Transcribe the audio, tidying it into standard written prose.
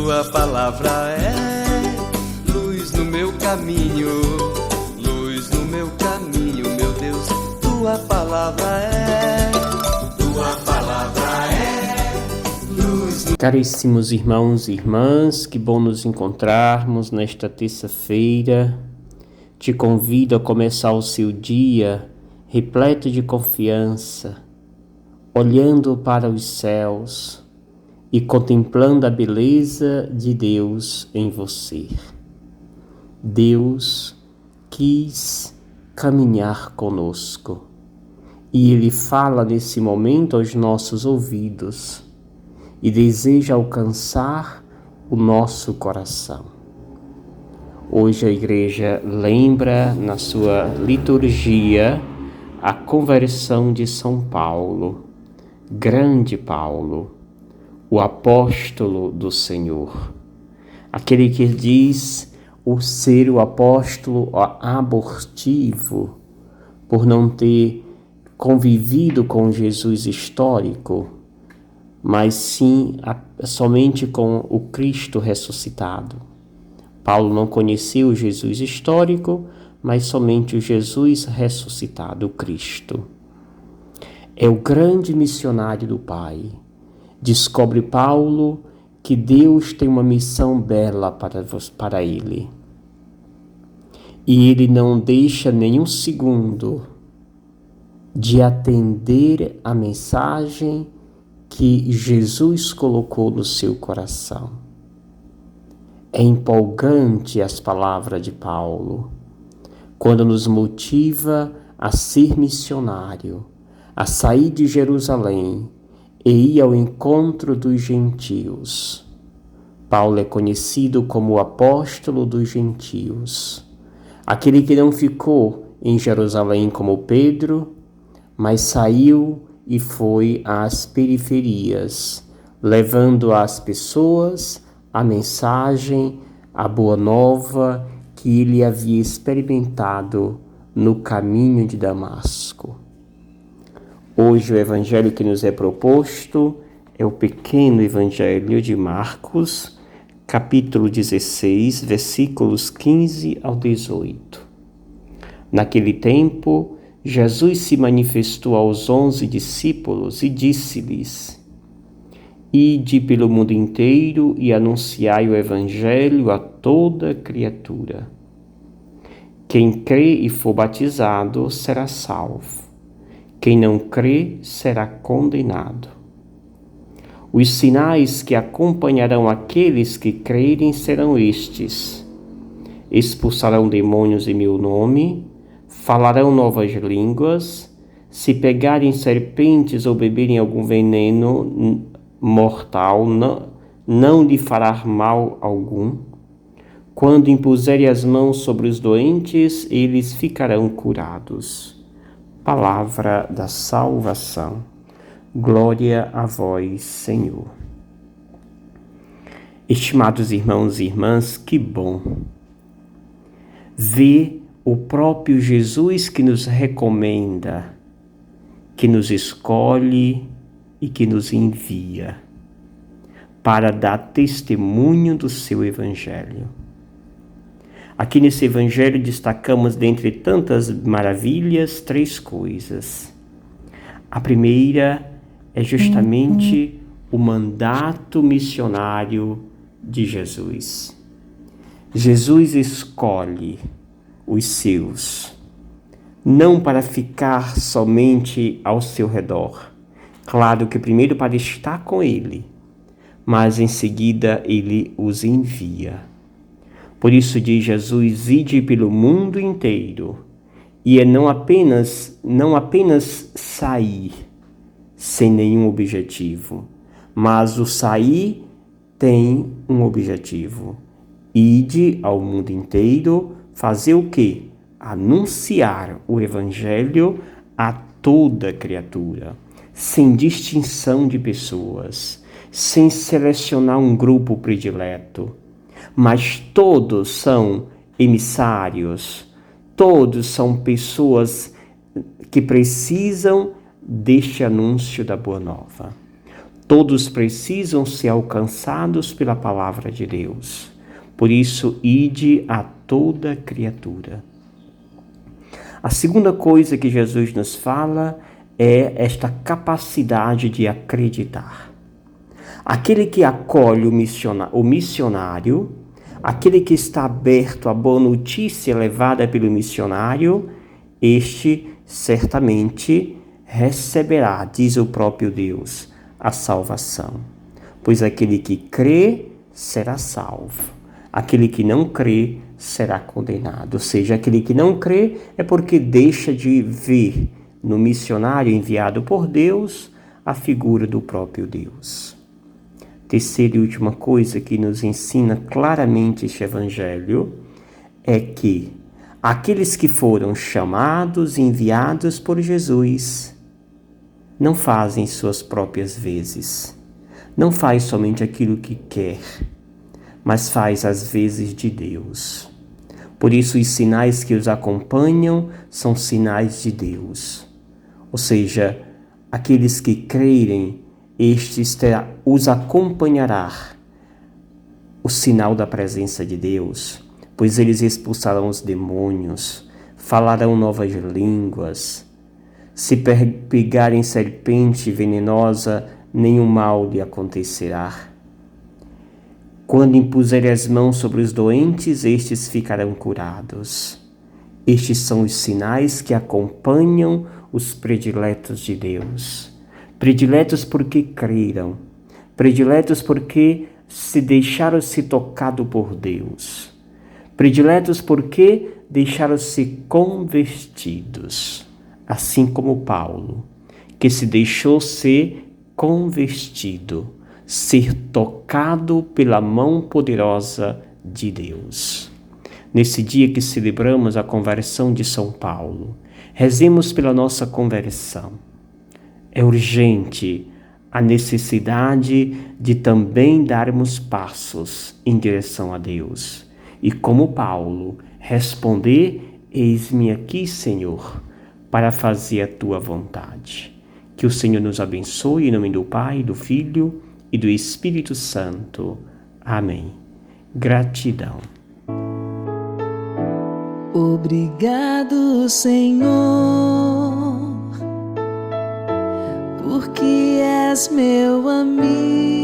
Tua palavra é luz no meu caminho, luz no meu caminho, meu Deus. Tua palavra é luz no... Caríssimos irmãos e irmãs, que bom nos encontrarmos nesta terça-feira. Te convido a começar o seu dia repleto de confiança, olhando para os céus e contemplando a beleza de Deus em você. Deus quis caminhar conosco e Ele fala nesse momento aos nossos ouvidos e deseja alcançar o nosso coração. Hoje a igreja lembra na sua liturgia a conversão de São Paulo, grande Paulo, o apóstolo do Senhor, aquele que diz ser o apóstolo abortivo por não ter convivido com Jesus histórico, mas sim somente com o Cristo ressuscitado. Paulo não conheceu o Jesus histórico, mas somente o Jesus ressuscitado, o Cristo. É o grande missionário do Pai. Descobre Paulo que Deus tem uma missão bela para ele. E ele não deixa nenhum segundo de atender a mensagem que Jesus colocou no seu coração. É empolgante as palavras de Paulo, quando nos motiva a ser missionário, a sair de Jerusalém e ir ao encontro dos gentios. Paulo é conhecido como o apóstolo dos gentios, aquele que não ficou em Jerusalém como Pedro, mas saiu e foi às periferias, levando às pessoas a mensagem, a boa nova que ele havia experimentado no caminho de Damasco. Hoje o evangelho que nos é proposto é o pequeno evangelho de Marcos, capítulo 16, versículos 15 ao 18. Naquele tempo, Jesus se manifestou aos 11 discípulos e disse-lhes: Ide pelo mundo inteiro e anunciai o evangelho a toda criatura. Quem crê e for batizado será salvo. Quem não crê será condenado. Os sinais que acompanharão aqueles que crerem serão estes: expulsarão demônios em meu nome, falarão novas línguas, se pegarem serpentes ou beberem algum veneno mortal, não lhe fará mal algum. Quando impuserem as mãos sobre os doentes, eles ficarão curados. Palavra da salvação. Glória a vós, Senhor. Estimados irmãos e irmãs, que bom ver o próprio Jesus que nos recomenda, que nos escolhe e que nos envia para dar testemunho do seu evangelho. Aqui nesse evangelho destacamos, dentre tantas maravilhas, 3 coisas. A primeira é justamente o mandato missionário de Jesus. Jesus escolhe os seus, não para ficar somente ao seu redor. Claro que primeiro para estar com ele, mas em seguida ele os envia. Por isso diz Jesus: ide pelo mundo inteiro. E é não apenas sair sem nenhum objetivo, mas o sair tem um objetivo. Ide ao mundo inteiro, fazer o quê? Anunciar o evangelho a toda criatura, sem distinção de pessoas, sem selecionar um grupo predileto, mas todos são emissários, todos são pessoas que precisam deste anúncio da Boa Nova. Todos precisam ser alcançados pela palavra de Deus. Por isso, ide a toda criatura. A segunda coisa que Jesus nos fala é esta capacidade de acreditar. Aquele que acolhe o missionário, aquele que está aberto à boa notícia levada pelo missionário, este certamente receberá, diz o próprio Deus, a salvação. Pois aquele que crê será salvo. Aquele que não crê será condenado. Ou seja, aquele que não crê é porque deixa de ver no missionário enviado por Deus a figura do próprio Deus. Terceira e última coisa que nos ensina claramente este evangelho é que aqueles que foram chamados e enviados por Jesus não fazem suas próprias vezes. Não faz somente aquilo que quer, mas faz as vezes de Deus. Por isso, os sinais que os acompanham são sinais de Deus. Ou seja, aqueles que crerem, os acompanhará o sinal da presença de Deus, pois eles expulsarão os demônios, falarão novas línguas. Se pegarem serpente venenosa, nenhum mal lhe acontecerá. Quando impuserem as mãos sobre os doentes, estes ficarão curados. Estes são os sinais que acompanham os prediletos de Deus. Prediletos porque creram, prediletos porque se deixaram-se tocado por Deus, prediletos porque deixaram-se convertidos, assim como Paulo, que se deixou ser convertido, ser tocado pela mão poderosa de Deus. Nesse dia que celebramos a conversão de São Paulo, rezemos pela nossa conversão. É urgente a necessidade de também darmos passos em direção a Deus. E como Paulo, responder: eis-me aqui, Senhor, para fazer a tua vontade. Que o Senhor nos abençoe em nome do Pai, do Filho e do Espírito Santo. Amém. Gratidão. Obrigado, Senhor, porque és meu amigo.